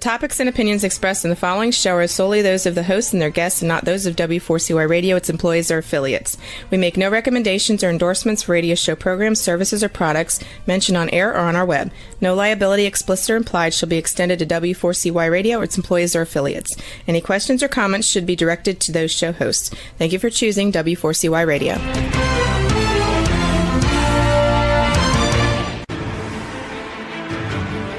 topics and opinions expressed in the following show are solely those of the host and their guests and not those of W4CY Radio, its employees, or affiliates. We make no recommendations or endorsements for radio show programs, services, or products mentioned on air or on our web. No liability, explicit or implied, shall be extended to W4CY Radio or its employees or affiliates. Any questions or comments should be directed to those show hosts. Thank you for choosing W4CY Radio.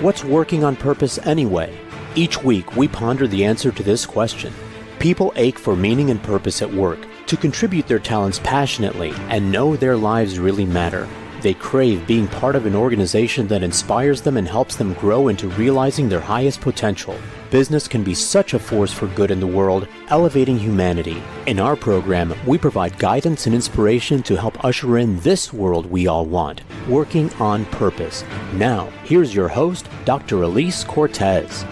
What's working on purpose anyway? Each week, we ponder the answer to this question. People ache for meaning and purpose at work, to contribute their talents passionately and know their lives really matter. They crave being part of an organization that inspires them and helps them grow into realizing their highest potential. Business can be such a force for good in the world, elevating humanity. In our program, we provide guidance and inspiration to help usher in this world we all want, working on purpose. Now, here's your host, Dr. Alise Cortez.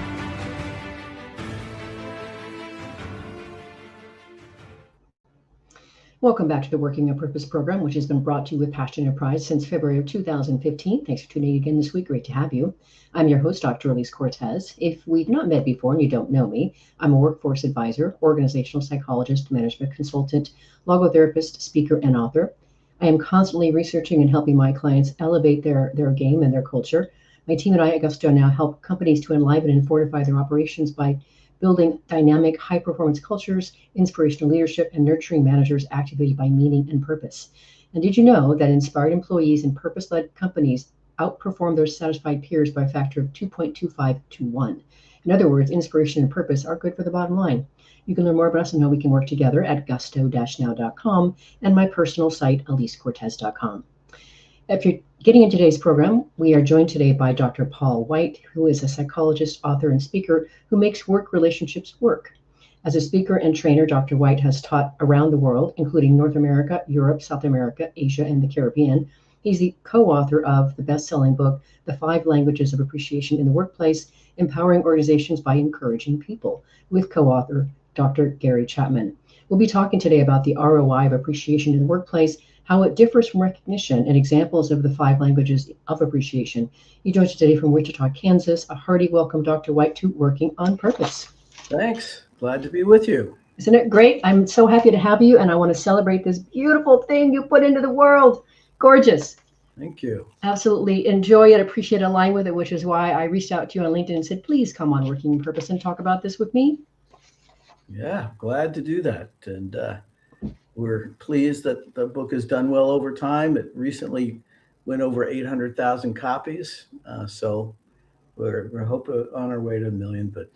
Welcome back to the Working on Purpose program, which has been brought to you with passion and pride since February of 2015. Thanks for tuning in again this week. Great to have you. I'm your host, Dr. Alise Cortez. If we've not met before and you don't know me, I'm a workforce advisor, organizational psychologist, management consultant, logotherapist, speaker, and author. I am constantly researching and helping my clients elevate their game and their culture. My team and I at Gusto now help companies to enliven and fortify their operations by building dynamic, high-performance cultures, inspirational leadership, and nurturing managers activated by meaning and purpose. And did you know that inspired employees in purpose-led companies outperform their satisfied peers by a factor of 2.25 to 1? In other words, inspiration and purpose are good for the bottom line. You can learn more about us and how we can work together at gusto-now.com and my personal site, alisecortez.com. If you're getting into today's program, we are joined today by Dr. Paul White, who is a psychologist, author, and speaker who makes work relationships work. As a speaker and trainer, Dr. White has taught around the world, including North America, Europe, South America, Asia, and the Caribbean. He's the co-author of the best-selling book, The 5 Languages of Appreciation in the Workplace, Empowering Organizations by Encouraging People, with co-author Dr. Gary Chapman. We'll be talking today about the ROI of appreciation in the workplace, how it differs from recognition, and examples of the 5 languages of appreciation. He joins us today from Wichita, Kansas. A hearty welcome, Dr. White, to Working on Purpose. Thanks. Glad to be with you. Isn't it great? I'm so happy to have you, and I want to celebrate this beautiful thing you put into the world. Gorgeous. Thank you. Absolutely enjoy it, appreciate it, align with it, which is why I reached out to you on LinkedIn and said, please come on Working on Purpose and talk about this with me. Yeah, glad to do that. And we're pleased that the book has done well over time. It recently went over 800,000 copies. So we're on our way to 1 million, but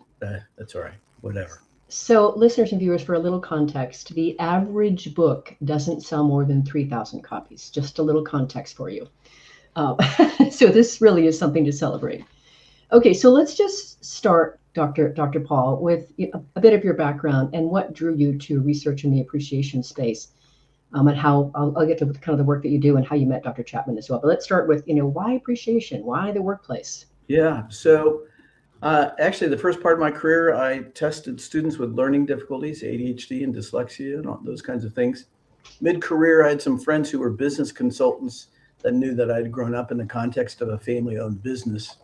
that's all right, whatever. So listeners and viewers, for a little context, the average book doesn't sell more than 3,000 copies. Just a little context for you. So this really is something to celebrate. Okay, so let's just start, Dr. Paul, with a bit of your background and what drew you to research in the appreciation space, and how I'll get to kind of the work that you do and how you met Dr. Chapman as well. But let's start with, why appreciation? Why the workplace? Yeah, so actually the first part of my career, I tested students with learning difficulties, ADHD and dyslexia and all those kinds of things. Mid-career, I had some friends who were business consultants that knew that I'd grown up in the context of a family-owned business,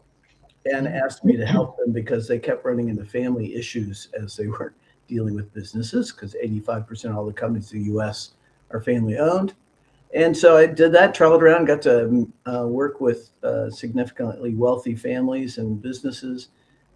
and asked me to help them because they kept running into family issues as they were dealing with businesses, because 85% of all the companies in the U.S. are family owned. And so I did that, traveled around, got to work with significantly wealthy families and businesses,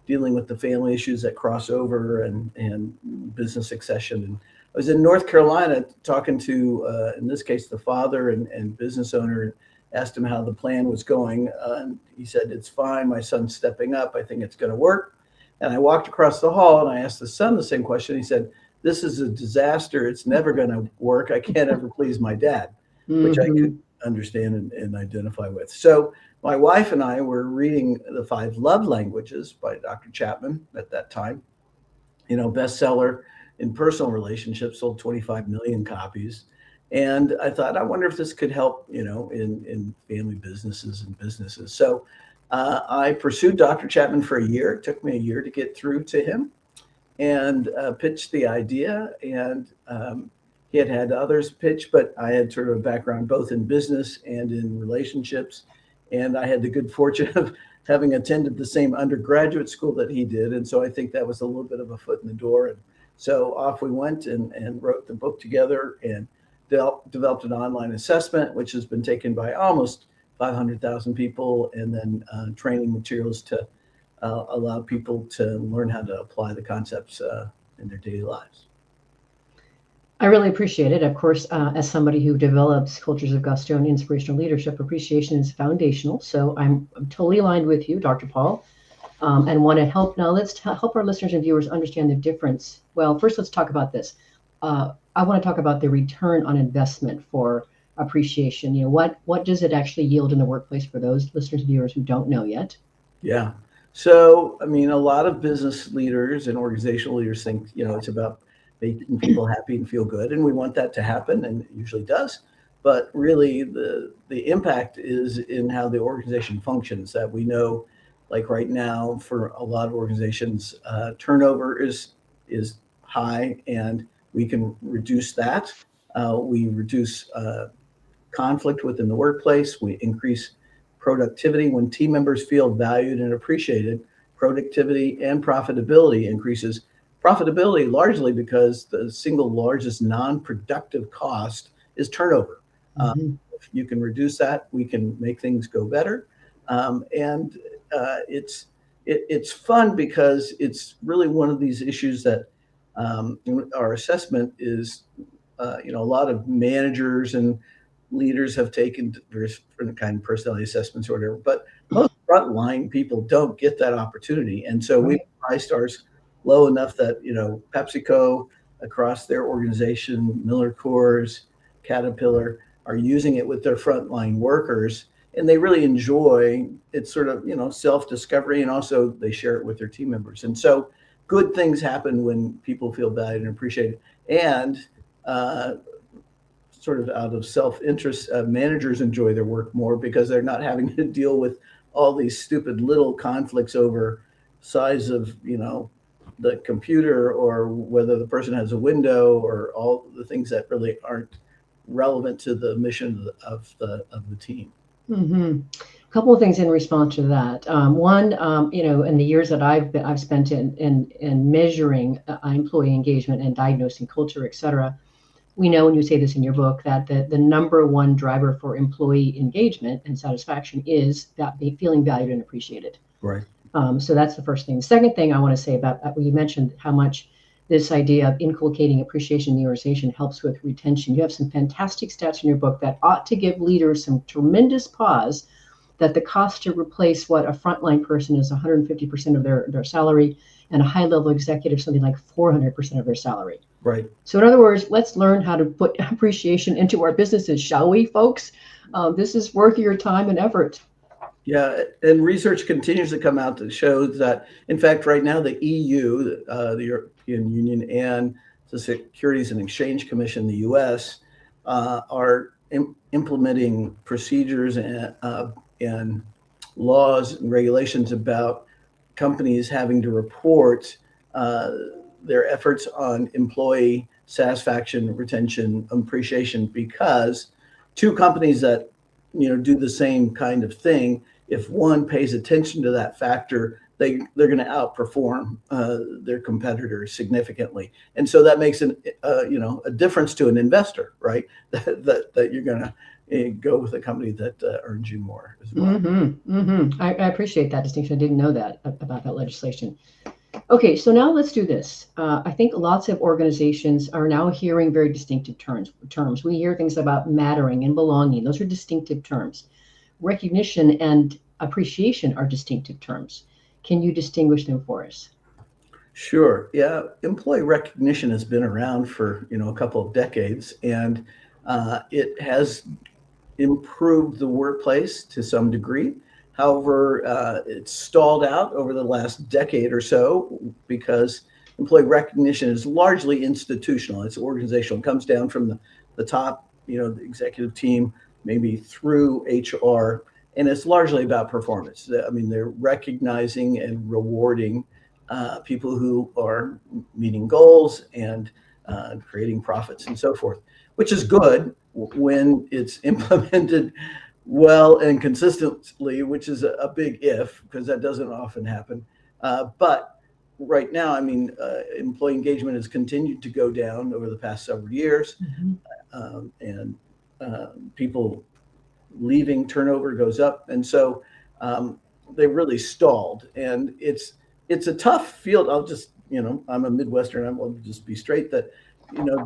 dealing with the family issues that cross over and business succession. And I was in North Carolina talking to, in this case, the father and business owner, asked him how the plan was going. And he said, it's fine. My son's stepping up. I think it's going to work. And I walked across the hall and I asked the son the same question. He said, this is a disaster. It's never going to work. I can't ever please my dad, which I could understand and identify with. So my wife and I were reading The 5 Love Languages by Dr. Chapman at that time, bestseller in personal relationships, sold 25 million copies. And I thought, I wonder if this could help, in family businesses and businesses. So I pursued Dr. Chapman for a year. It took me a year to get through to him and pitched the idea. And he had others pitch, but I had sort of a background both in business and in relationships. And I had the good fortune of having attended the same undergraduate school that he did. And so I think that was a little bit of a foot in the door. And so off we went and wrote the book together and developed an online assessment, which has been taken by almost 500,000 people, and then training materials to allow people to learn how to apply the concepts in their daily lives. I really appreciate it. Of course, as somebody who develops cultures of gusto and inspirational leadership, appreciation is foundational. So I'm totally aligned with you, Dr. Paul, and want to help. Now let's help our listeners and viewers understand the difference. Well, first, let's talk about this. I want to talk about the return on investment for appreciation. What does it actually yield in the workplace for those listeners and viewers who don't know yet? Yeah. So, I mean, a lot of business leaders and organizational leaders think, it's about making people happy and feel good. And we want that to happen, and it usually does. But really, the impact is in how the organization functions. That we know, like right now, for a lot of organizations, turnover is high, and we can reduce that. We reduce conflict within the workplace. We increase productivity. When team members feel valued and appreciated, productivity and profitability increases. Profitability largely because the single largest non-productive cost is turnover. If you can reduce that, we can make things go better. And it's fun because it's really one of these issues that our assessment is, a lot of managers and leaders have taken various different kind of personality assessments or whatever, but most frontline people don't get that opportunity. And so we priced ours low enough that, PepsiCo across their organization, Miller Coors, Caterpillar are using it with their frontline workers, and they really enjoy it. Sort of, self-discovery, and also they share it with their team members. And so good things happen when people feel valued and appreciated. And sort of out of self-interest, managers enjoy their work more because they're not having to deal with all these stupid little conflicts over size of, the computer, or whether the person has a window, or all the things that really aren't relevant to the mission of the team. Mm-hmm. A couple of things in response to that. One, in the years that I've spent in measuring employee engagement and diagnosing culture, et cetera, we know, and you say this in your book, that the number one driver for employee engagement and satisfaction is that feeling valued and appreciated. Right. So that's the first thing. The second thing I want to say about you mentioned how much this idea of inculcating appreciation in the organization helps with retention. You have some fantastic stats in your book that ought to give leaders some tremendous pause, that the cost to replace what a frontline person is 150% of their salary, and a high-level executive something like 400% of their salary. Right. So in other words, let's learn how to put appreciation into our businesses, shall we, folks? This is worth your time and effort. Yeah, and research continues to come out that shows that, in fact, right now the EU, the European Union, and the Securities and Exchange Commission, the U.S., are implementing procedures and laws and regulations about companies having to report their efforts on employee satisfaction, retention, appreciation, because two companies that do the same kind of thing, if one pays attention to that factor, they're going to outperform their competitors significantly. And so that makes a difference to an investor, right? that you're going to go with a company that earns you more as well. Mm-hmm, mm-hmm. I appreciate that distinction. I didn't know that about that legislation. Okay, so now let's do this. I think lots of organizations are now hearing very distinctive terms. We hear things about mattering and belonging. Those are distinctive terms. Recognition and appreciation are distinctive terms. Can you distinguish them for us? Sure. Yeah. Employee recognition has been around for, a couple of decades, and it has improved the workplace to some degree. However, it's stalled out over the last decade or so because employee recognition is largely institutional. It's organizational. It comes down from the top, the executive team, maybe through HR, and it's largely about performance. I mean, they're recognizing and rewarding people who are meeting goals and creating profits and so forth, which is good when it's implemented well and consistently, which is a big if, because that doesn't often happen. But right now, I mean, employee engagement has continued to go down over the past several years, and people leaving, turnover goes up, and so they really stalled. And it's a tough field. I'll just, I'm a Midwestern. I will just be straight that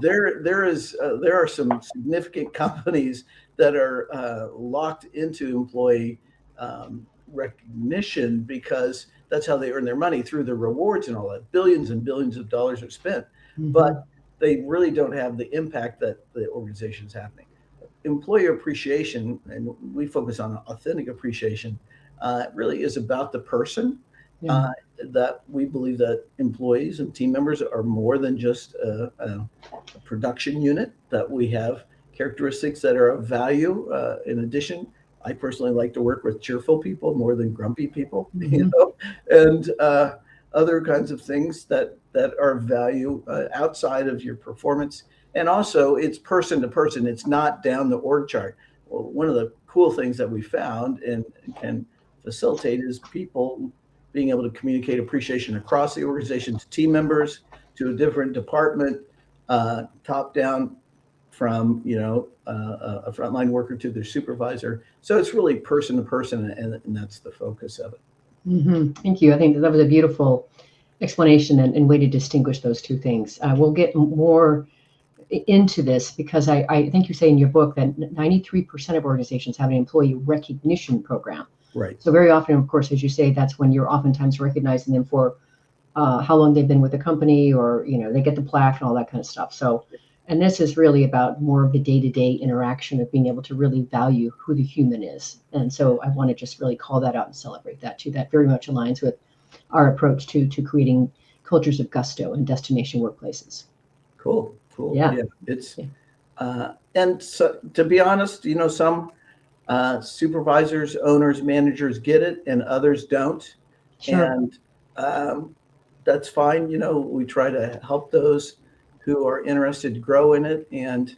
there are some significant companies that are locked into employee recognition, because that's how they earn their money, through the rewards and all that. Billions and billions of dollars are spent, but they really don't have the impact that the organization is happening. Employee appreciation, and we focus on authentic appreciation, really is about the person. That we believe that employees and team members are more than just a production unit, that we have characteristics that are of value. In addition, I personally like to work with cheerful people more than grumpy people, and other kinds of things that are of value outside of your performance. And also, it's person to person. It's not down the org chart. Well, one of the cool things that we found and can facilitate is people being able to communicate appreciation across the organization to team members, to a different department, top down, from a frontline worker to their supervisor. So it's really person to person, and that's the focus of it. Thank you. I think that was a beautiful explanation and way to distinguish those two things. We'll get more into this, because I think you say in your book that 93% of organizations have an employee recognition program. Right. So very often, of course, as you say, that's when you're oftentimes recognizing them for how long they've been with the company, or they get the plaque and all that kind of stuff. So, and this is really about more of the day-to-day interaction of being able to really value who the human is. And so I want to just really call that out and celebrate that too. That very much aligns with our approach to creating cultures of gusto and destination workplaces. Cool. Yeah. It's and so, to be honest, some supervisors, owners, managers get it, and others don't. Sure. And that's fine. We try to help those who are interested to grow in it. And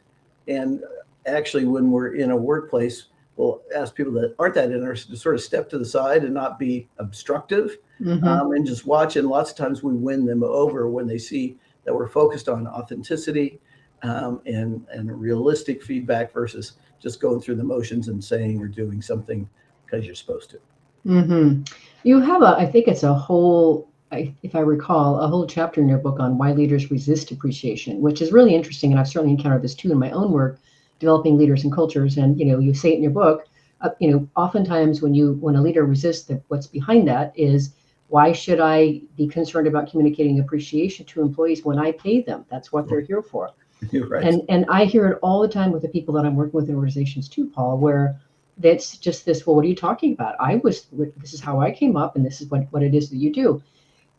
actually, when we're in a workplace, we'll ask people that aren't that interested to sort of step to the side and not be obstructive, and just watch. And lots of times we win them over when they see that we're focused on authenticity and realistic feedback, versus just going through the motions and saying or doing something because you're supposed to. You have I think it's a whole, if I recall, a whole chapter in your book on why leaders resist appreciation, which is really interesting. And I've certainly encountered this too in my own work, developing leaders and cultures. And, you say it in your book, oftentimes when a leader resists, what's behind that is, why should I be concerned about communicating appreciation to employees when I pay them? That's what they're here for. You're right. And I hear it all the time with the people that I'm working with in organizations too, Paul, where that's just this, well, what are you talking about? This is how I came up, and this is what it is that you do.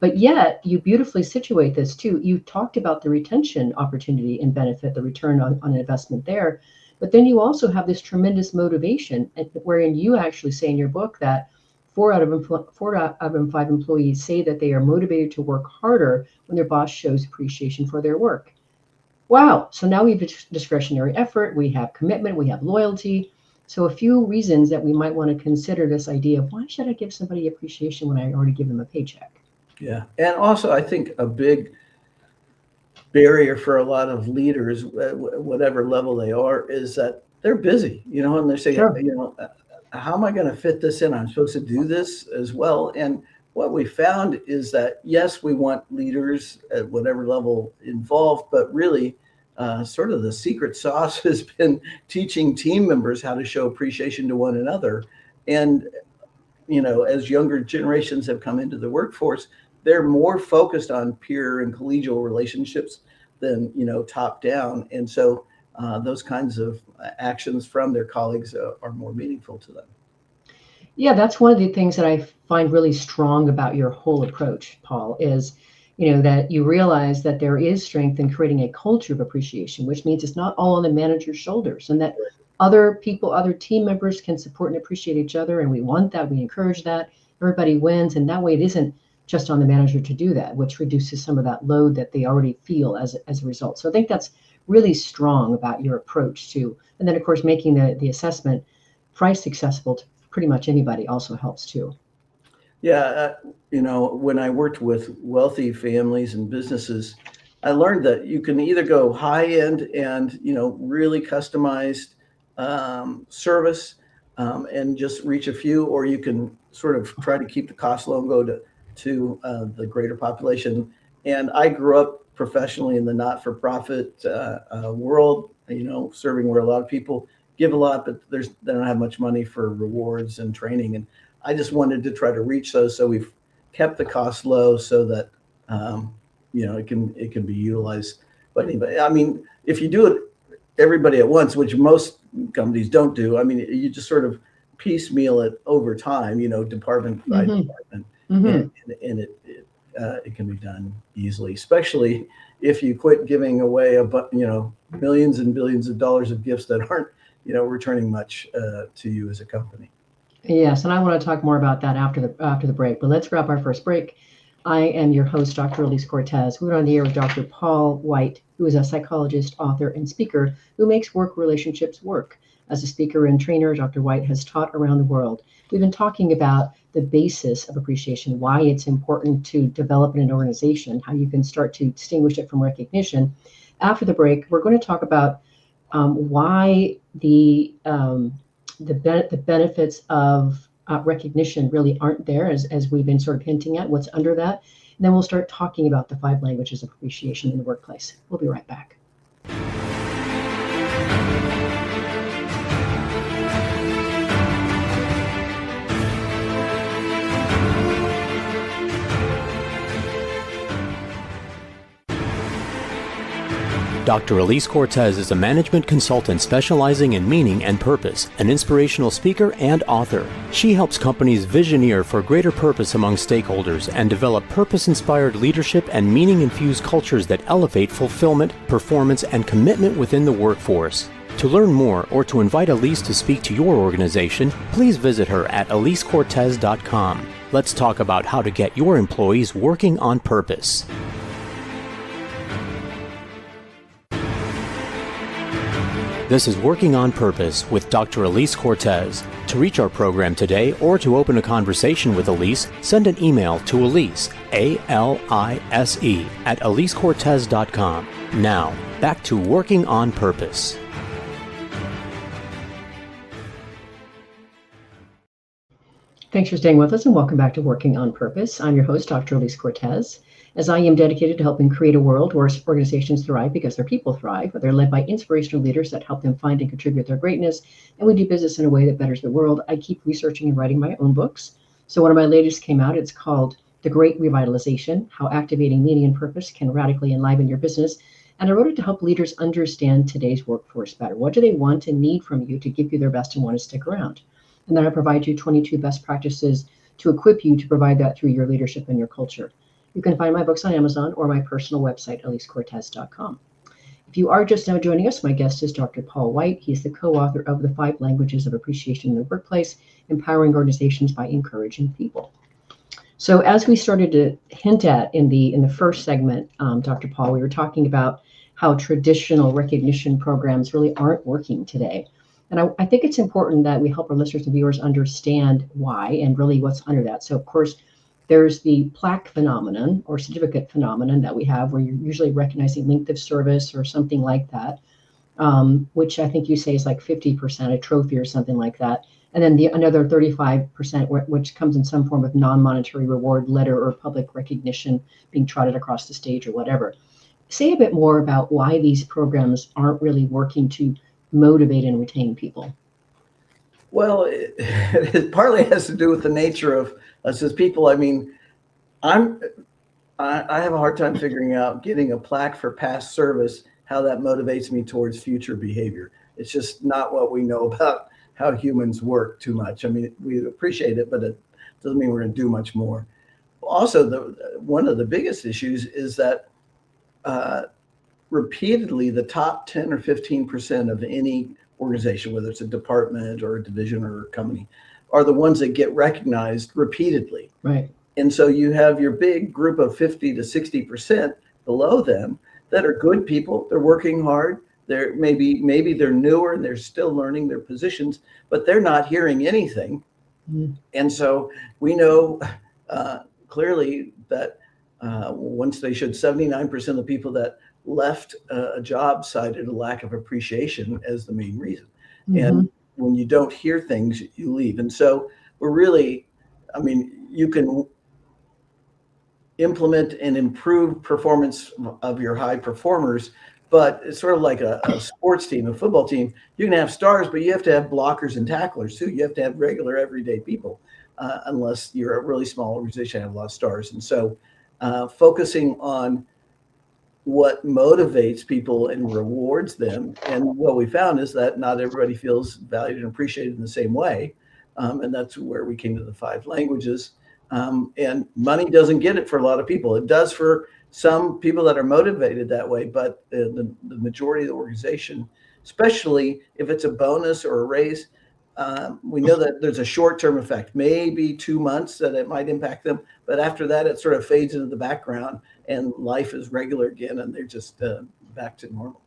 But yet you beautifully situate this too. You talked about the retention opportunity and benefit, the return on an investment there. But then you also have this tremendous motivation, wherein you actually say in your book that 4 out of 5 employees say that they are motivated to work harder when their boss shows appreciation for their work. Wow. So now we have discretionary effort, we have commitment, we have loyalty. So a few reasons that we might want to consider this idea of, why should I give somebody appreciation when I already give them a paycheck? Yeah. And also, I think a big barrier for a lot of leaders, whatever level they are, is that they're busy, and they're saying, Sure. How am I going to fit this in? I'm supposed to do this as well. And what we found is that, yes, we want leaders at whatever level involved, but really sort of the secret sauce has been teaching team members how to show appreciation to one another. And, as younger generations have come into the workforce, they're more focused on peer and collegial relationships than, top down. And so those kinds of actions from their colleagues are more meaningful to them. Yeah, that's one of the things that I find really strong about your whole approach, Paul, is, that you realize that there is strength in creating a culture of appreciation, which means it's not all on the manager's shoulders, and that other people, other team members can support and appreciate each other. And we want that. We encourage that. Everybody wins. And that way it isn't just on the manager to do that, which reduces some of that load that they already feel as a result. So I think that's really strong about your approach to, and then of course, making the assessment price accessible to pretty much anybody also helps too. Yeah, when I worked with wealthy families and businesses, I learned that you can either go high end and really customized service and just reach a few, or you can sort of try to keep the cost low and go to the greater population. And I grew up professionally in the not-for-profit world, serving where a lot of people give a lot, but they don't have much money for rewards and training. And I just wanted to try to reach those, so we've kept the cost low so that it can be utilized by anybody. I mean, if you do it everybody at once, which most companies don't do, I mean, you just sort of piecemeal it over time, department by department, and it can be done easily, especially if you quit giving away millions and billions of dollars of gifts that aren't returning much to you as a company. Yes, and I want to talk more about that after the break. But let's grab our first break. I am your host, Dr. Alise Cortez. We're on the air with Dr. Paul White, who is a psychologist, author, and speaker who makes work relationships work. As a speaker and trainer, Dr. White has taught around the world. We've been talking about the basis of appreciation, why it's important to develop in an organization, how you can start to distinguish it from recognition. After the break, we're going to talk about why the benefits of recognition really aren't there, as we've been sort of hinting at, what's under that. And then we'll start talking about the 5 languages of appreciation in the workplace. We'll be right back. Dr. Alise Cortez is a management consultant specializing in meaning and purpose, an inspirational speaker and author. She helps companies visioneer for greater purpose among stakeholders and develop purpose-inspired leadership and meaning-infused cultures that elevate fulfillment, performance, and commitment within the workforce. To learn more or to invite Alise to speak to your organization, please visit her at alisecortez.com. Let's talk about how to get your employees working on purpose. This is Working on Purpose with Dr. Alise Cortez. To reach our program today or to open a conversation with Alise, send an email to Alise, A-L-I-S-E, at alisecortez.com. Now, back to Working on Purpose. Thanks for staying with us and welcome back to Working on Purpose. I'm your host, Dr. Alise Cortez. As I am dedicated to helping create a world where organizations thrive because their people thrive, they're led by inspirational leaders that help them find and contribute their greatness, and we do business in a way that betters the world. I keep researching and writing my own books. So one of my latest came out. It's called The Great Revitalization, How Activating Meaning and Purpose Can Radically Enliven Your Business. And I wrote it to help leaders understand today's workforce better. What do they want and need from you to give you their best and want to stick around? And then I provide you 22 best practices to equip you to provide that through your leadership and your culture. You can find my books on Amazon or my personal website, alisecortez.com. If you are just now joining us, my guest is Dr. Paul White. He's the co-author of The 5 Languages of Appreciation in the Workplace, Empowering Organizations by Encouraging People. So as we started to hint at in the first segment, Dr. Paul, we were talking about how traditional recognition programs really aren't working today. And I think it's important that we help our listeners and viewers understand why and really what's under that. So, of course, there's the plaque phenomenon or certificate phenomenon that we have where you're usually recognizing length of service or something like that, which I think you say is like 50%, a trophy or something like that. And then another 35%, which comes in some form of non-monetary reward, letter or public recognition being trotted across the stage or whatever. Say a bit more about why these programs aren't really working to motivate and retain people. Well, it partly has to do with the nature of us as people. I mean, I have a hard time figuring out getting a plaque for past service, how that motivates me towards future behavior. It's just not what we know about how humans work too much. I mean, we appreciate it, but it doesn't mean we're going to do much more. Also, one of the biggest issues is that repeatedly the top 10 or 15% of any organization, whether it's a department or a division or a company, are the ones that get recognized repeatedly. Right. And so you have your big group of 50 to 60% below them that are good people. They're working hard. They're maybe they're newer and they're still learning their positions, but they're not hearing anything. And so we know clearly that once they showed 79% of the people that left a job cited a lack of appreciation as the main reason. And when you don't hear things, you leave. And so we're really, I mean, you can implement and improve performance of your high performers, but it's sort of like a sports team, a football team. You can have stars, but you have to have blockers and tacklers too. You have to have regular everyday people, unless you're a really small organization and have a lot of stars. And so focusing on what motivates people and rewards them. And what we found is that not everybody feels valued and appreciated in the same way. And that's where we came to the 5 languages. And money doesn't get it for a lot of people. It does for some people that are motivated that way, but the majority of the organization, especially if it's a bonus or a raise, we know that there's a short-term effect, maybe 2 months that it might impact them, but after that it sort of fades into the background and life is regular again and they're just back to normal.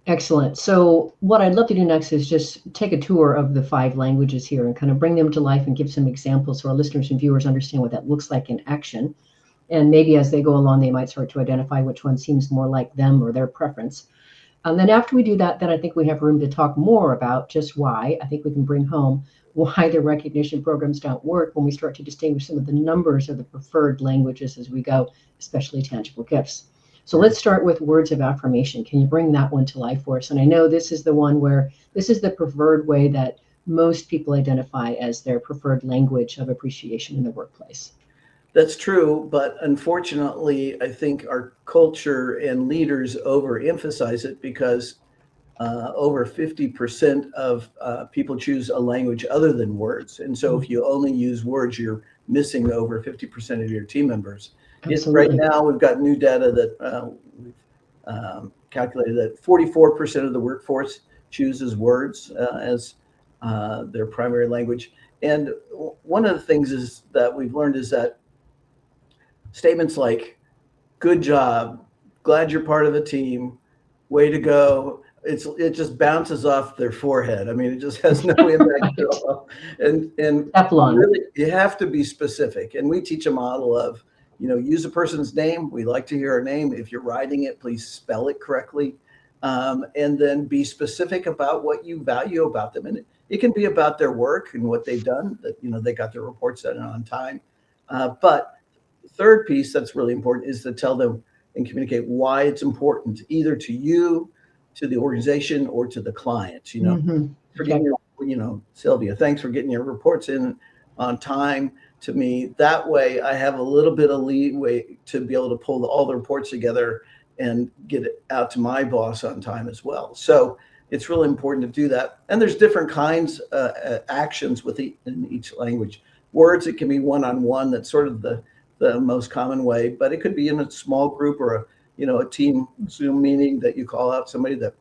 Excellent. So what I'd love to do next is just take a tour of the 5 languages here and kind of bring them to life and give some examples so our listeners and viewers understand what that looks like in action. And maybe as they go along, they might start to identify which one seems more like them or their preference. And then after we do that, then I think we have room to talk more about just why. I think we can bring home why the recognition programs don't work when we start to distinguish some of the numbers of the preferred languages as we go, especially tangible gifts. So let's start with words of affirmation. Can you bring that one to life for us? And I know this is the one where this is the preferred way that most people identify as their preferred language of appreciation in the workplace. That's true, but unfortunately, I think our culture and leaders overemphasize it because over 50% of people choose a language other than words. And so if you only use words, you're missing over 50% of your team members. Right now, we've got new data that we've calculated that 44% of the workforce chooses words as their primary language. And one of the things is that we've learned is that statements like, good job, glad you're part of the team, way to go, it just bounces off their forehead. I mean, it just has no impact at all. And really, you have to be specific. And we teach a model of, use a person's name. We like to hear our name. If you're writing it, please spell it correctly. And then be specific about what you value about them. And it can be about their work and what they've done, that, they got their reports done on time. But the third piece that's really important is to tell them and communicate why it's important, either to you, to the organization, or to the client. For getting your, Sylvia, thanks for getting your reports in on time to me. That way I have a little bit of leeway to be able to pull all the reports together and get it out to my boss on time as well. So it's really important to do that. And there's different kinds of actions in each language. Words, it can be one-on-one. That's sort of the most common way, but it could be in a small group or a team Zoom meeting that you call out somebody that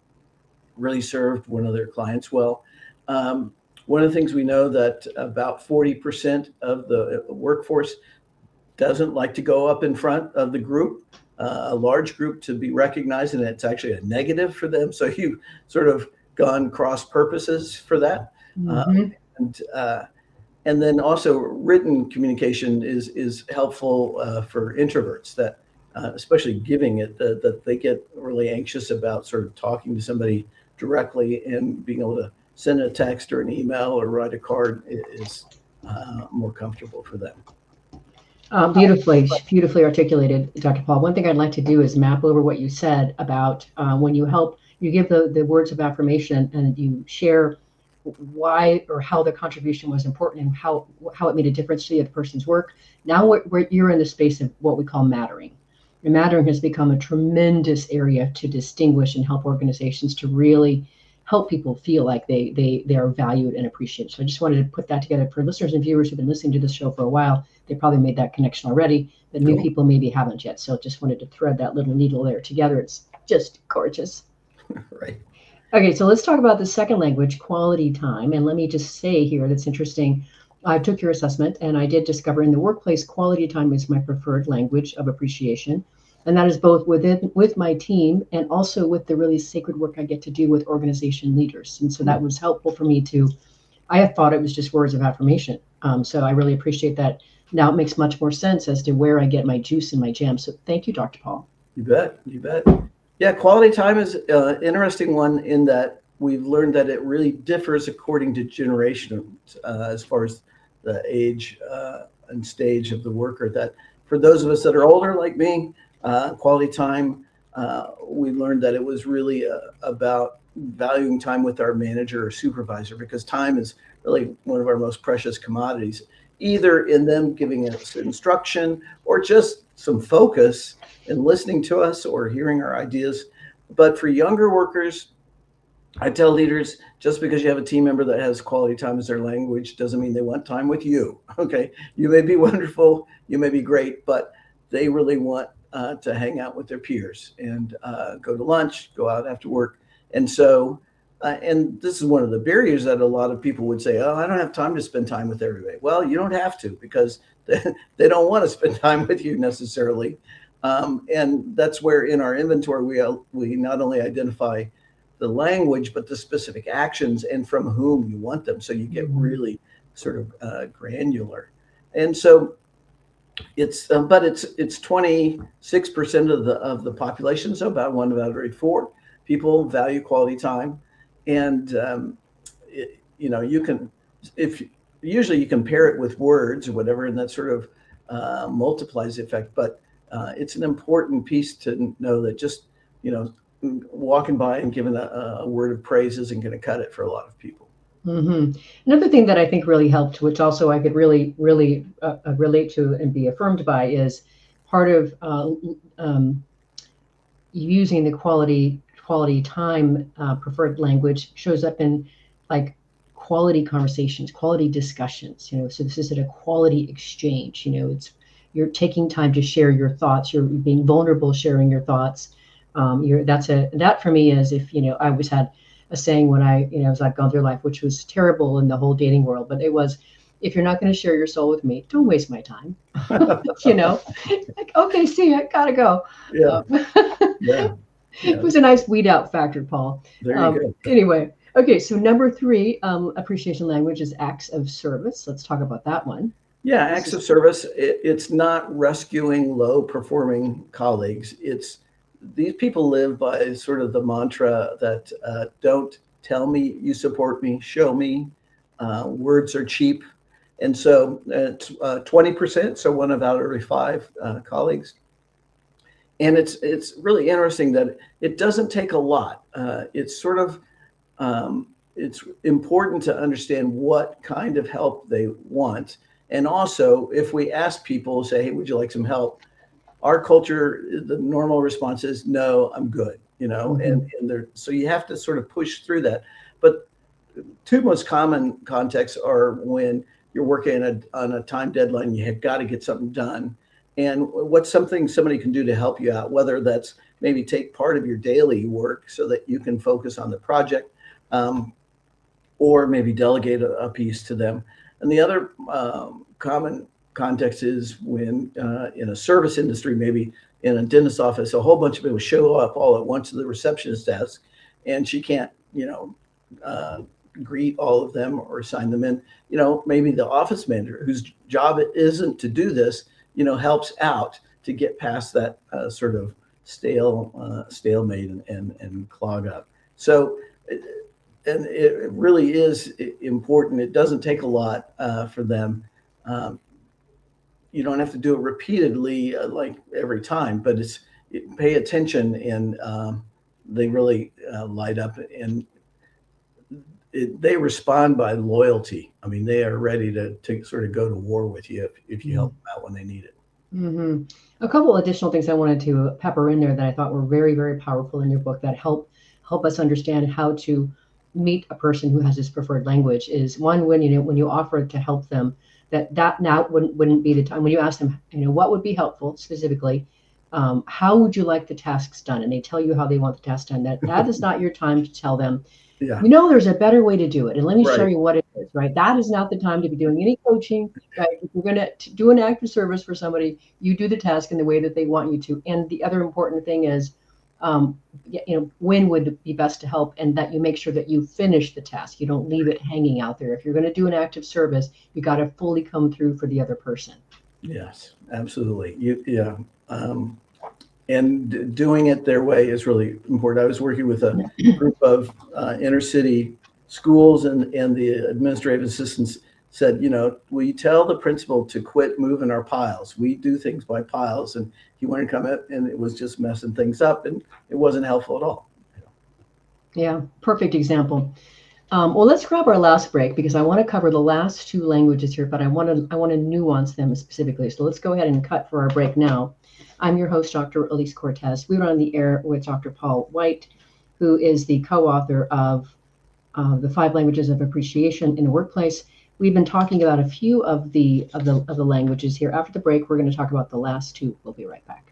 really served one of their clients well. One of the things we know that about 40% of the workforce doesn't like to go up in front of the group, a large group, to be recognized, and it's actually a negative for them. So you've sort of gone cross purposes for that. And then also written communication is helpful for introverts, that especially giving it, that they get really anxious about sort of talking to somebody directly, and being able to send a text or an email or write a card is more comfortable for them. Beautifully articulated, Dr. Paul. One thing I'd like to do is map over what you said about when you give the words of affirmation and you share why or how the contribution was important and how it made a difference to the other person's work. Now you're in the space of what we call mattering. And mattering has become a tremendous area to distinguish and help organizations to really help people feel like they are valued and appreciated. So I just wanted to put that together for listeners and viewers who've been listening to this show for a while. They probably made that connection already, but new people maybe haven't yet. So just wanted to thread that little needle there together. It's just gorgeous. Right. Okay, so let's talk about the second language, quality time. And let me just say here, that's interesting. I took your assessment and I did discover in the workplace, quality time is my preferred language of appreciation. And that is both with my team and also with the really sacred work I get to do with organization leaders. And so that was helpful for me to, I had thought it was just words of affirmation. So I really appreciate that. Now it makes much more sense as to where I get my juice and my jam. So thank you, Dr. Paul. You bet. You bet. Yeah, quality time is an interesting one in that we've learned that it really differs according to generation as far as the age and stage of the worker. That for those of us that are older, like me, quality time, we learned that it was really about valuing time with our manager or supervisor, because time is really one of our most precious commodities, either in them giving us instruction or just some focus and listening to us or hearing our ideas. But for younger workers, I tell leaders, just because you have a team member that has quality time as their language doesn't mean they want time with you. Okay. You may be wonderful, you may be great, but they really want to hang out with their peers and go to lunch, go out after work. And so, and this is one of the barriers that a lot of people would say, oh, I don't have time to spend time with everybody. Well, you don't have to, because they don't want to spend time with you necessarily. And that's where in our inventory, we not only identify the language, but the specific actions and from whom you want them. So you get really sort of granular. And so it's 26% of the population. So about 1 out of every 4 people value quality time. And, you can, usually you compare it with words or whatever, and that sort of multiplies the effect. But it's an important piece to know that just, walking by and giving a word of praise isn't going to cut it for a lot of people. Mm-hmm. Another thing that I think really helped, which also I could really relate to and be affirmed by, is part of using the quality time preferred language shows up in like quality conversations, quality discussions. So this is a quality exchange. You're taking time to share your thoughts. You're being vulnerable, sharing your thoughts. That for me is, if I always had a saying when as I've gone through life, which was terrible in the whole dating world, but it was, if you're not going to share your soul with me, don't waste my time. Like, okay, see, I gotta go. Yeah. Yeah. It was a nice weed out factor, Paul. There you go. Anyway, okay, so number 3 appreciation language is acts of service. Let's talk about that one. Yeah, acts of service. It's not rescuing low performing colleagues. These people live by sort of the mantra that don't tell me you support me, show me. Words are cheap. And so it's 20%, so 1 out of every 5 colleagues. And it's really interesting that it doesn't take a lot. It's sort of, it's important to understand what kind of help they want. And also, if we ask people, say, hey, would you like some help? Our culture, the normal response is, no, I'm good, and so you have to sort of push through that. But 2 most common contexts are when you're working on a time deadline, you have got to get something done. And what's something somebody can do to help you out, whether that's maybe take part of your daily work so that you can focus on the project, or maybe delegate a piece to them. And the other common context is when in a service industry, maybe in a dentist's office, a whole bunch of people show up all at once to the receptionist desk, and she can't, greet all of them or sign them in. Maybe the office manager, whose job it isn't to do this, helps out to get past that sort of stalemate and clog up. So, and it really is important. It doesn't take a lot for them. You don't have to do it repeatedly, like every time, but pay attention, and they really light up, and they respond by loyalty. I mean, they are ready to sort of go to war with you if you help them out when they need it. Mm-hmm. A couple additional things I wanted to pepper in there that I thought were very, very powerful in your book that help us understand how to meet a person who has this preferred language is, one, when you offer to help them, that now wouldn't be the time. When you ask them, what would be helpful specifically, how would you like the tasks done? And they tell you how they want the task done. That is not your time to tell them, Yeah. there's a better way to do it. And let me show you what it is, right? That is not the time to be doing any coaching, right? If you're going to do an act of service for somebody, you do the task in the way that they want you to. And the other important thing is, when would it be best to help, and that you make sure that you finish the task. You don't leave it hanging out there. If you're going to do an act of service, you got to fully come through for the other person. Yes, absolutely. And doing it their way is really important. I was working with a group of inner city schools, and the administrative assistants said, will you tell the principal to quit moving our piles? We do things by piles, and he wanted to come in, and it was just messing things up, and it wasn't helpful at all. Yeah, perfect example. Well, let's grab our last break, because I want to cover the last two languages here, but I want to nuance them specifically. So let's go ahead and cut for our break now. I'm your host, Dr. Alise Cortez. We were on the air with Dr. Paul White, who is the co-author of the 5 Languages of Appreciation in the Workplace. We've been talking about a few of the languages here. After the break, we're going to talk about the last 2. We'll be right back.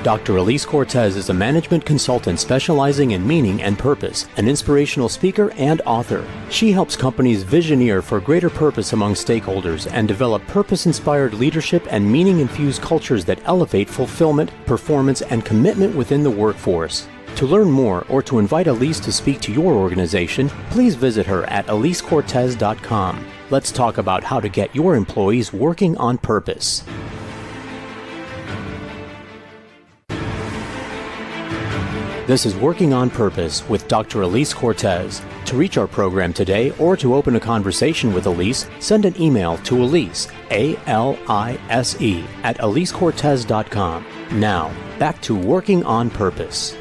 Dr. Alise Cortez is a management consultant specializing in meaning and purpose, an inspirational speaker and author. She helps companies visioneer for greater purpose among stakeholders and develop purpose-inspired leadership and meaning-infused cultures that elevate fulfillment, performance, and commitment within the workforce. To learn more or to invite Alise to speak to your organization, please visit her at alisecortez.com. Let's talk about how to get your employees working on purpose. This is Working on Purpose with Dr. Alise Cortez. To reach our program today or to open a conversation with Alise, send an email to Alise, A-L-I-S-E, at alisecortez.com. Now, back to Working on Purpose.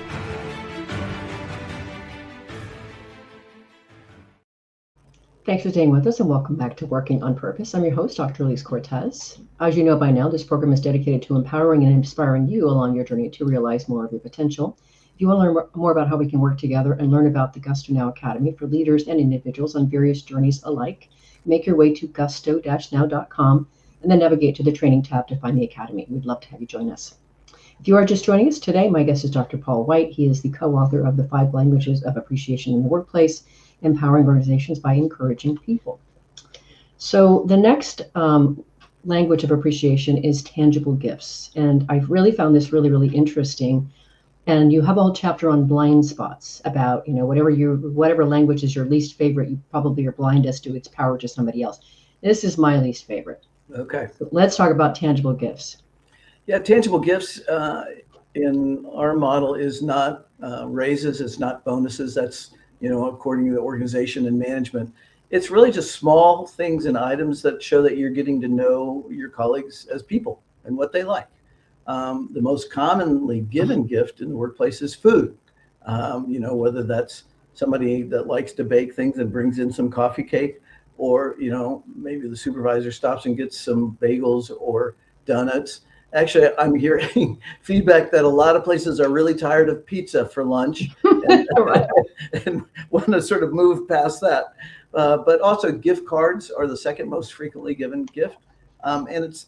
Thanks for staying with us, and welcome back to Working on Purpose. I'm your host, Dr. Alise Cortez. As you know by now, this program is dedicated to empowering and inspiring you along your journey to realize more of your potential. If you want to learn more about how we can work together and learn about the Gusto Now Academy for leaders and individuals on various journeys alike, make your way to gusto-now.com and then navigate to the training tab to find the Academy. We'd love to have you join us. If you are just joining us today, my guest is Dr. Paul White. He is the co-author of the 5 Languages of Appreciation in the Workplace, Empowering Organizations by Encouraging People. So the next language of appreciation is tangible gifts. And I've really found this really, really interesting. And you have a whole chapter on blind spots about, whatever language is your least favorite, you probably are blindest to its power to somebody else. This is my least favorite. Okay. So let's talk about tangible gifts. Yeah, tangible gifts in our model is not raises, it's not bonuses. That's, according to the organization and management. It's really just small things and items that show that you're getting to know your colleagues as people and what they like. The most commonly given gift in the workplace is food. Whether that's somebody that likes to bake things and brings in some coffee cake, or, maybe the supervisor stops and gets some bagels or donuts. Actually, I'm hearing feedback that a lot of places are really tired of pizza for lunch and want to sort of move past that. But also gift cards are the second most frequently given gift. And it's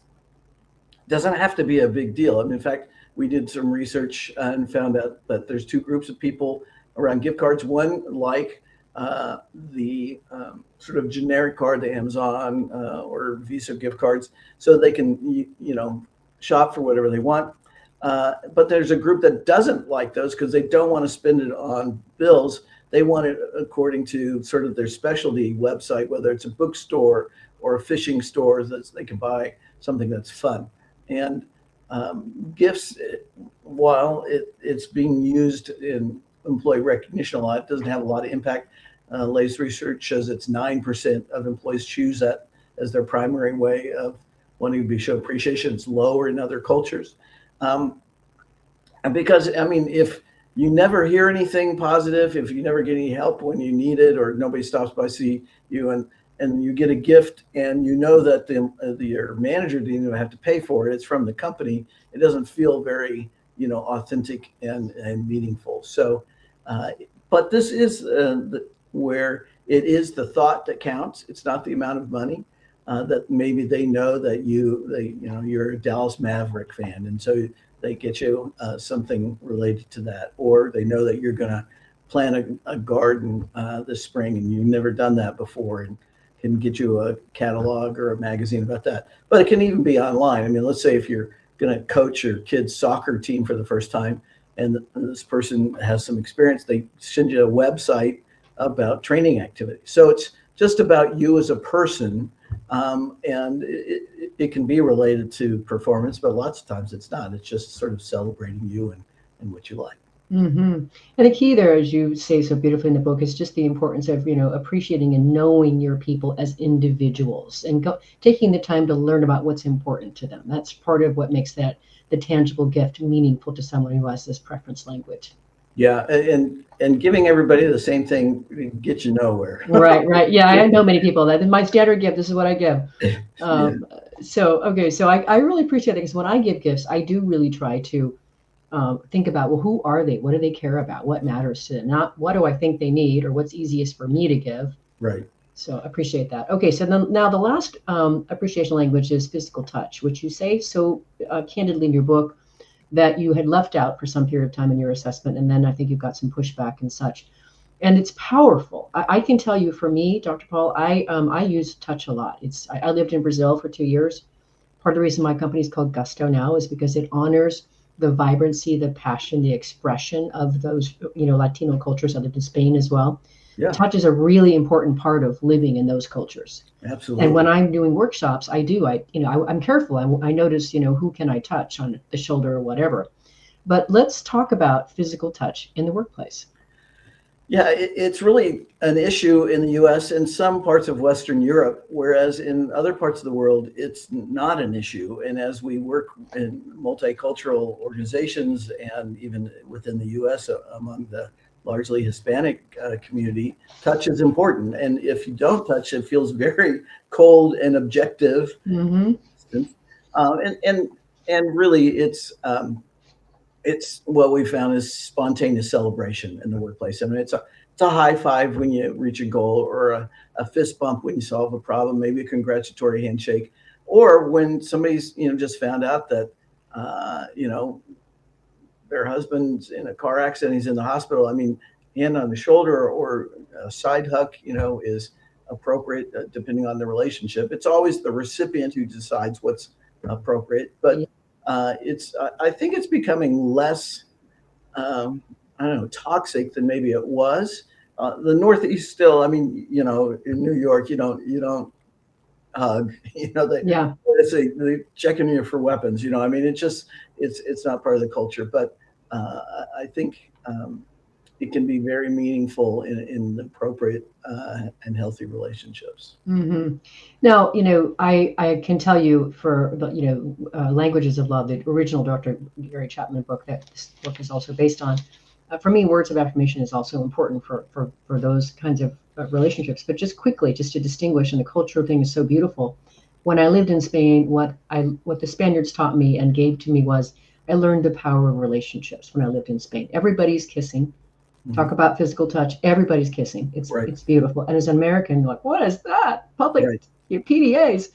doesn't have to be a big deal. In fact, we did some research and found out that there's 2 groups of people around gift cards. One like the sort of generic card, the Amazon or Visa gift cards, so they can, shop for whatever they want. But there's a group that doesn't like those because they don't want to spend it on bills. They want it according to sort of their specialty website, whether it's a bookstore or a fishing store, that they can buy something that's fun. And gifts, while it's being used in employee recognition a lot, it doesn't have a lot of impact. Latest research shows it's 9% of employees choose that as their primary way of wanting to be show appreciation. It's lower in other cultures. And because, if you never hear anything positive, if you never get any help when you need it, or nobody stops by to see you, and you get a gift and that your manager didn't even have to pay for it, it's from the company, it doesn't feel very, authentic and meaningful. So, but this is where it is the thought that counts. It's not the amount of money. That maybe they know that you're a Dallas Maverick fan, and so they get you something related to that, or they know that you're going to plant a garden this spring, and you've never done that before, and can get you a catalog or a magazine about that. But it can even be online. I mean, let's say if you're going to coach your kid's soccer team for the first time, and this person has some experience, they send you a website about training activities. So it's just about you as a person. And it can be related to performance, but lots of times it's not. It's just sort of celebrating you and what you like. Mm-hmm. And the key there, as you say so beautifully in the book, is just the importance of, appreciating and knowing your people as individuals and taking the time to learn about what's important to them. That's part of what makes the tangible gift meaningful to someone who has this preference language. Yeah, and giving everybody the same thing gets you nowhere. Right. Yeah, I know many people that in my standard gift, this is what I give. Yeah. So I really appreciate it, because when I give gifts, I do really try to think about, well, who are they? What do they care about? What matters to them? Not what do I think they need or what's easiest for me to give. Right. So I appreciate that. Okay, so then now the last appreciation language is physical touch, which you say so candidly in your book that you had left out for some period of time in your assessment, and then I think you've got some pushback and such. And it's powerful. I can tell you, for me, Dr. Paul, I use touch a lot. I lived in Brazil for 2 years. Part of the reason my company is called Gusto now is because it honors the vibrancy, the passion, the expression of those Latino cultures. I lived in Spain as well. Yeah. Touch is a really important part of living in those cultures. Absolutely. And when I'm doing workshops, I'm careful. I notice, who can I touch on the shoulder or whatever. But let's talk about physical touch in the workplace. Yeah, it's really an issue in the U.S. and some parts of Western Europe, whereas in other parts of the world, it's not an issue. And as we work in multicultural organizations and even within the U.S. among the largely Hispanic community, touch is important. And if you don't touch, it feels very cold and objective. Mm-hmm. And really, it's what we found is spontaneous celebration in the workplace. I mean, it's a high five when you reach a goal, or a fist bump when you solve a problem, maybe a congratulatory handshake, or when somebody's just found out that their husband's in a car accident, he's in the hospital. I mean, hand on the shoulder or a side hug, is appropriate depending on the relationship. It's always the recipient who decides what's appropriate, but I think it's becoming less, toxic than maybe it was. The Northeast still, I mean, in New York, you don't hug, they check in you for weapons, I mean, it's not part of the culture, but I think it can be very meaningful in appropriate and healthy relationships. Mm-hmm. Now, I can tell you for the, Languages of Love, the original Dr. Gary Chapman book that this book is also based on. For me, words of affirmation is also important for those kinds of relationships. But just quickly, just to distinguish, and the cultural thing is so beautiful. When I lived in Spain, what the Spaniards taught me and gave to me was, I learned the power of relationships when I lived in Spain. Everybody's kissing. Mm-hmm. Talk about physical touch. Everybody's kissing. It's beautiful. And as an American, you're like, what is that? Public PDAs.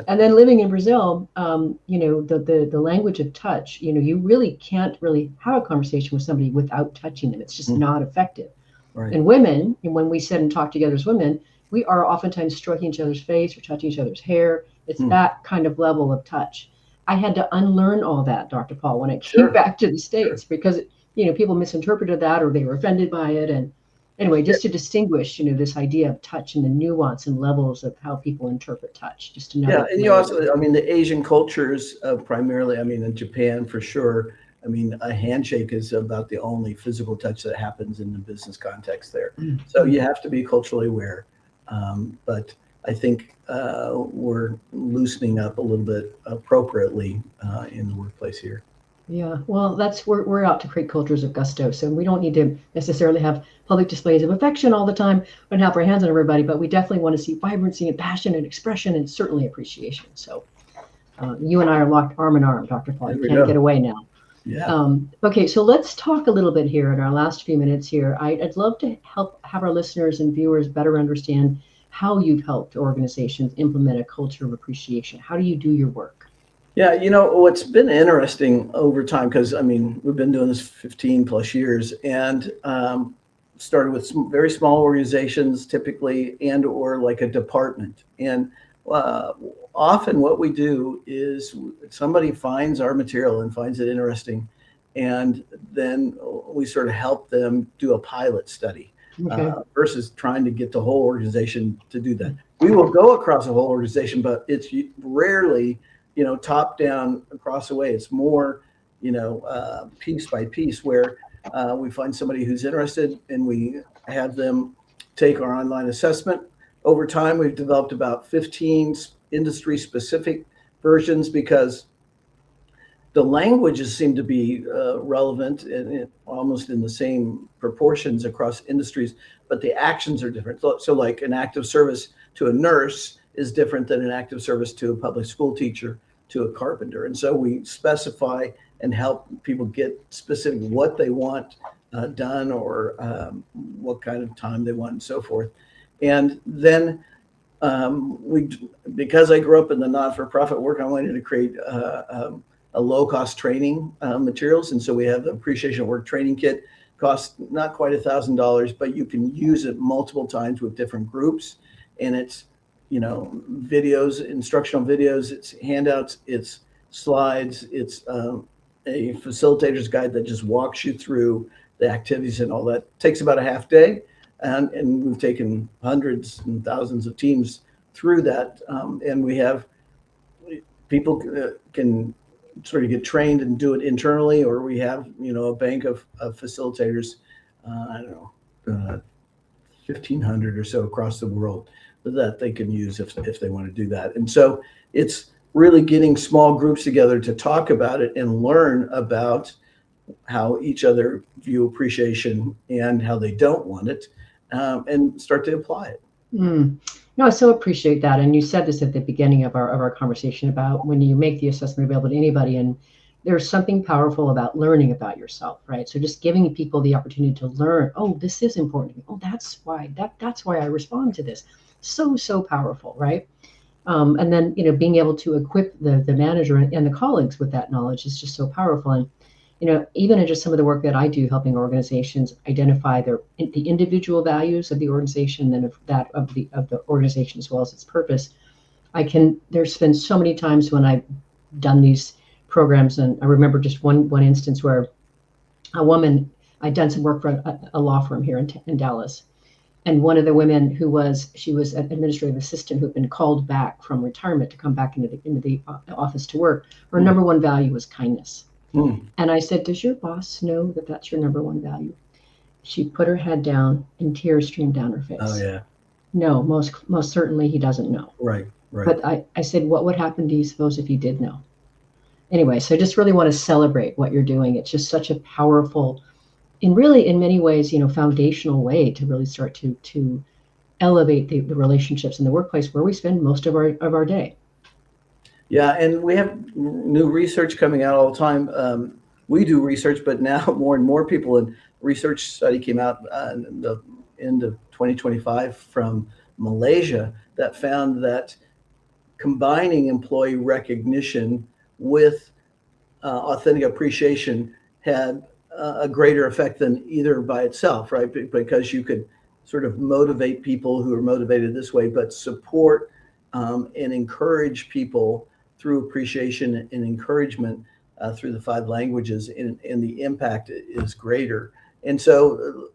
And then living in Brazil, the language of touch, you really can't really have a conversation with somebody without touching them. It's just not effective. Right. And women, and when we sit and talk together as women, we are oftentimes stroking each other's face or touching each other's hair. It's that kind of level of touch. I had to unlearn all that, Dr. Paul, when I came back to the States, because people misinterpreted that, or they were offended by it. And anyway, just to distinguish, this idea of touch and the nuance and levels of how people interpret touch, just to know. Yeah, and also, I mean, the Asian cultures primarily, I mean, in Japan for sure, I mean, a handshake is about the only physical touch that happens in the business context there. Mm-hmm. So you have to be culturally aware. But I think we're loosening up a little bit appropriately in the workplace here. Yeah, well, we're out to create cultures of gusto. So we don't need to necessarily have public displays of affection all the time and have our hands on everybody, but we definitely want to see vibrancy and passion and expression and certainly appreciation. So you and I are locked arm in arm, Dr. Paul. You can't get away now. Yeah. Okay, so let's talk a little bit here in our last few minutes here. I'd love to have our listeners and viewers better understand how you've helped organizations implement a culture of appreciation. How do you do your work? Yeah, what's been interesting over time, because I mean, we've been doing this 15 plus years, and started with some very small organizations, typically, and or like a department. And uh, often, what we do is somebody finds our material and finds it interesting, and then we sort of help them do a pilot study Okay. versus trying to get the whole organization to do that. We will go across the whole organization, but it's rarely top down across the way. It's more, piece by piece, where we find somebody who's interested and we have them take our online assessment. Over time, we've developed about 15 industry specific versions, because the languages seem to be relevant and almost in the same proportions across industries, but the actions are different. So like an active service to a nurse is different than an active service to a public school teacher, to a carpenter. And so we specify and help people get specific what they want done, or what kind of time they want, and so forth. And then because I grew up in the not-for-profit work, I wanted to create a low-cost training materials, and so we have the appreciation at work training kit. Costs not quite $1,000, but you can use it multiple times with different groups, and it's videos, instructional videos, it's handouts, it's slides, it's a facilitator's guide that just walks you through the activities and all that. It takes about a half day, and we've taken hundreds and thousands of teams through that, and we have people can sort of get trained and do it internally, or we have a bank of facilitators, I don't know, 1,500 or so across the world that they can use if they want to do that. And so it's really getting small groups together to talk about it and learn about how each other view appreciation and how they don't want it, and start to apply it. No, I so appreciate that. And you said this at the beginning of our conversation about when you make the assessment available to anybody, and there's something powerful about learning about yourself, right? So just giving people the opportunity to learn, oh, this is important to me. Oh, that's why I respond to this. So powerful, right? And then being able to equip the manager and the colleagues with that knowledge is just so powerful. And even in just some of the work that I do, helping organizations identify the individual values of the organization, and of the organization as well as its purpose, there's been so many times when I've done these programs, and I remember just one instance where a woman, I'd done some work for a law firm here in Dallas, and one of the women she was an administrative assistant who'd been called back from retirement to come back into the office to work. Her number one value was kindness. And I said, does your boss know that that's your number one value? She put her head down and tears streamed down her face. Oh, yeah. No, most certainly he doesn't know. Right. But I said, what would happen, do you suppose, if he did know? Anyway, so I just really want to celebrate what you're doing. It's just such a powerful, and really in many ways, foundational way to really start to elevate the relationships in the workplace where we spend most of our day. Yeah, and we have new research coming out all the time. We do research, but now more and more people, and research study came out in the end of 2025 from Malaysia that found that combining employee recognition with authentic appreciation had a greater effect than either by itself, right? Because you could sort of motivate people who are motivated this way, but support and encourage people through appreciation and encouragement through the 5 languages, and the impact is greater. And so,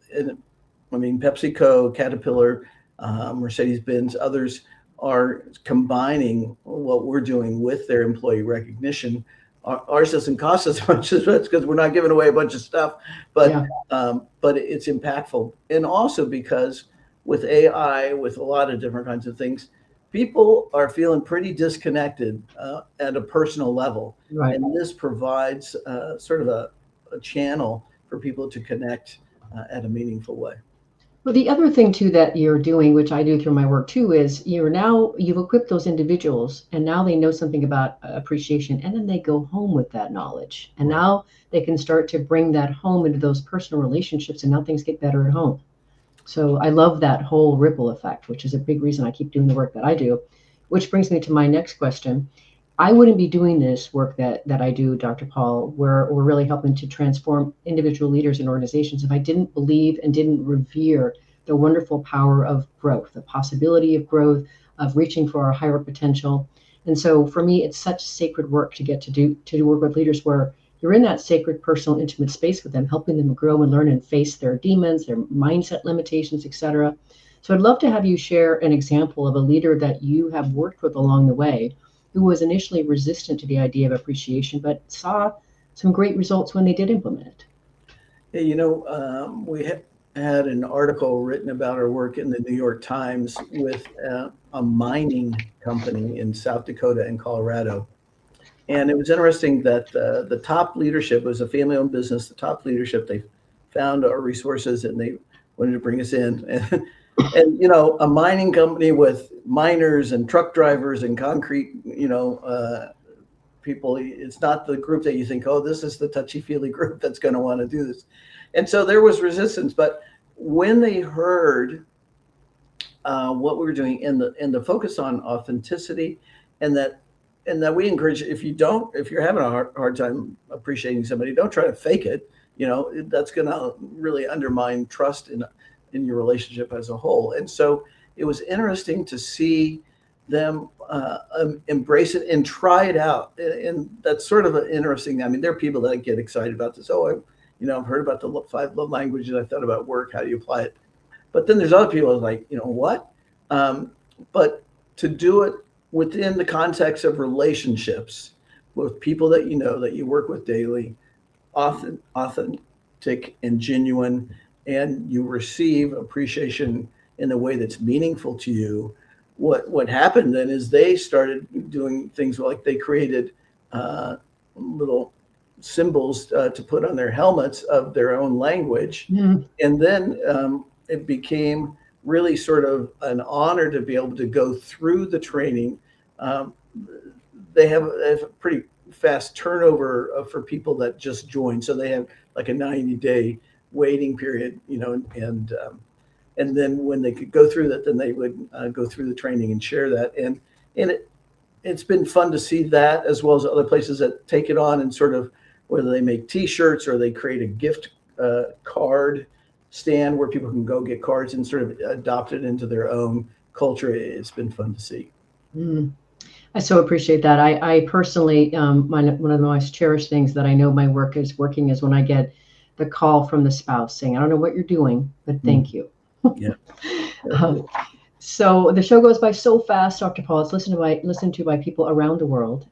PepsiCo, Caterpillar, Mercedes-Benz, others are combining what we're doing with their employee recognition. Ours doesn't cost as much as much because we're not giving away a bunch of stuff, but it's impactful. And also because with AI, with a lot of different kinds of things, people are feeling pretty disconnected at a personal level. Right. And this provides sort of a channel for people to connect at a meaningful way. Well, the other thing too that you're doing, which I do through my work too, is you've equipped those individuals and now they know something about appreciation, and then they go home with that knowledge. And Right. now they can start to bring that home into those personal relationships, and now things get better at home. So I love that whole ripple effect, which is a big reason I keep doing the work that I do, which brings me to my next question. I wouldn't be doing this work that I do, Dr. Paul, where we're really helping to transform individual leaders and organizations, if I didn't believe and didn't revere the wonderful power of growth, the possibility of growth, of reaching for our higher potential. And so for me, it's such sacred work to work with leaders where you're in that sacred, personal, intimate space with them, helping them grow and learn and face their demons, their mindset limitations, etc. So I'd love to have you share an example of a leader that you have worked with along the way who was initially resistant to the idea of appreciation, but saw some great results when they did implement it. We had an article written about our work in the New York Times with a mining company in South Dakota and Colorado. And it was interesting that the top leadership was a family-owned business. The top leadership, they found our resources and they wanted to bring us in. And a mining company with miners and truck drivers and concrete, people, it's not the group that you think, oh, this is the touchy-feely group that's going to want to do this. And so there was resistance. But when they heard what we were doing and the focus on authenticity, and that we encourage, if you're having a hard time appreciating somebody, don't try to fake it. That's going to really undermine trust in your relationship as a whole. And so it was interesting to see them embrace it and try it out. And that's sort of an interesting. I mean, there are people that get excited about this. Oh, I've heard about the 5 love languages. I thought about work. How do you apply it? But then there's other people like, what? But to do it within the context of relationships with people that you work with daily, authentic and genuine, and you receive appreciation in a way that's meaningful to you. What happened then is they started doing things like they created little symbols to put on their helmets of their own language. Mm. And then it became really sort of an honor to be able to go through the training. They have a pretty fast turnover for people that just join. So they have like a 90-day waiting period, and then when they could go through that, then they would go through the training and share that. And it's been fun to see that, as well as other places that take it on and sort of, whether they make T-shirts or they create a gift card stand where people can go get cards and sort of adopt it into their own culture. It's been fun to see. Mm. I so appreciate that. I personally, one of the most cherished things that I know my work is working is when I get the call from the spouse saying, I don't know what you're doing, but thank you. Yeah. So the show goes by so fast, Dr. Paul. It's listened to by people around the world.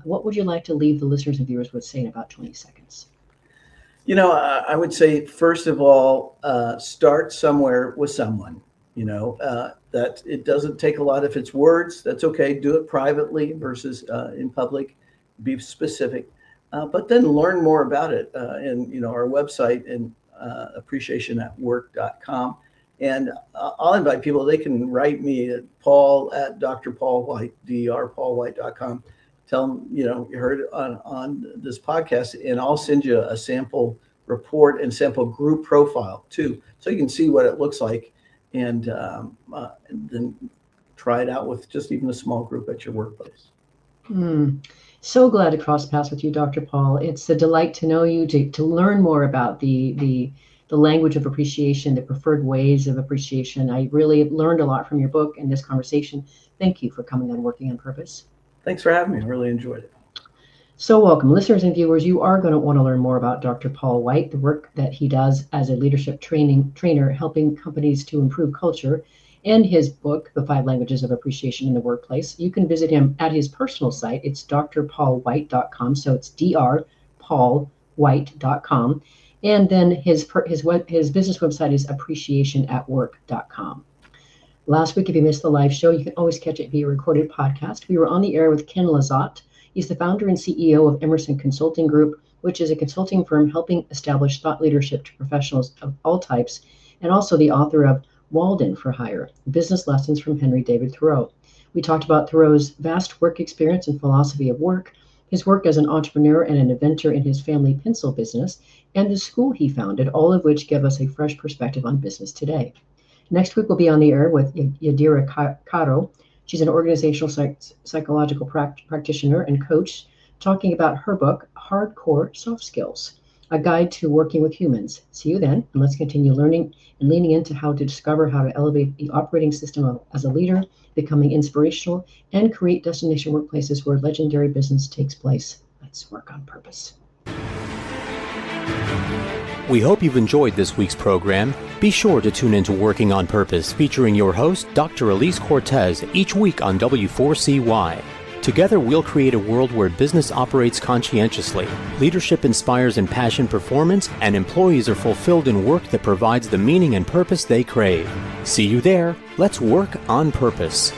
What would you like to leave the listeners and viewers with, say, in about 20 seconds? I would say, first of all, start somewhere with someone, that it doesn't take a lot. If it's words, that's okay. Do it privately versus in public. Be specific. But then learn more about it in our website and appreciationatwork.com. And I'll invite people. They can write me at paul@drpaulwhite, drpaulwhite.com. Tell them, you heard it on this podcast, and I'll send you a sample report and sample group profile too, so you can see what it looks like, and then try it out with just even a small group at your workplace. So glad to cross paths with you, Dr. Paul. It's a delight to know you, to learn more about the language of appreciation, the preferred ways of appreciation. I really learned a lot from your book and this conversation. Thank you for coming on Working on Purpose. Thanks for having me. I really enjoyed it. So welcome. Listeners and viewers, you are going to want to learn more about Dr. Paul White, the work that he does as a leadership trainer, helping companies to improve culture, and his book, The 5 Languages of Appreciation in the Workplace. You can visit him at his personal site. It's drpaulwhite.com. So it's drpaulwhite.com. And then his business website is appreciationatwork.com. Last week, if you missed the live show, you can always catch it via recorded podcast. We were on the air with Ken Lizotte. He's the founder and CEO of Emerson Consulting Group, which is a consulting firm helping establish thought leadership to professionals of all types, and also the author of Walden for Hire, Business Lessons from Henry David Thoreau. We talked about Thoreau's vast work experience and philosophy of work, his work as an entrepreneur and an inventor in his family pencil business, and the school he founded, all of which give us a fresh perspective on business today. Next week, we'll be on the air with Yadira Caro. She's an organizational psychological practitioner and coach, talking about her book, Hardcore Soft Skills, a guide to working with humans. See you then, and let's continue learning and leaning into how to discover how to elevate the operating system as a leader, becoming inspirational, and create destination workplaces where legendary business takes place. Let's work on purpose. We hope you've enjoyed this week's program. Be sure to tune into Working on Purpose, featuring your host, Dr. Alise Cortez, each week on W4CY. Together, we'll create a world where business operates conscientiously, leadership inspires impassioned performance, and employees are fulfilled in work that provides the meaning and purpose they crave. See you there. Let's work on purpose.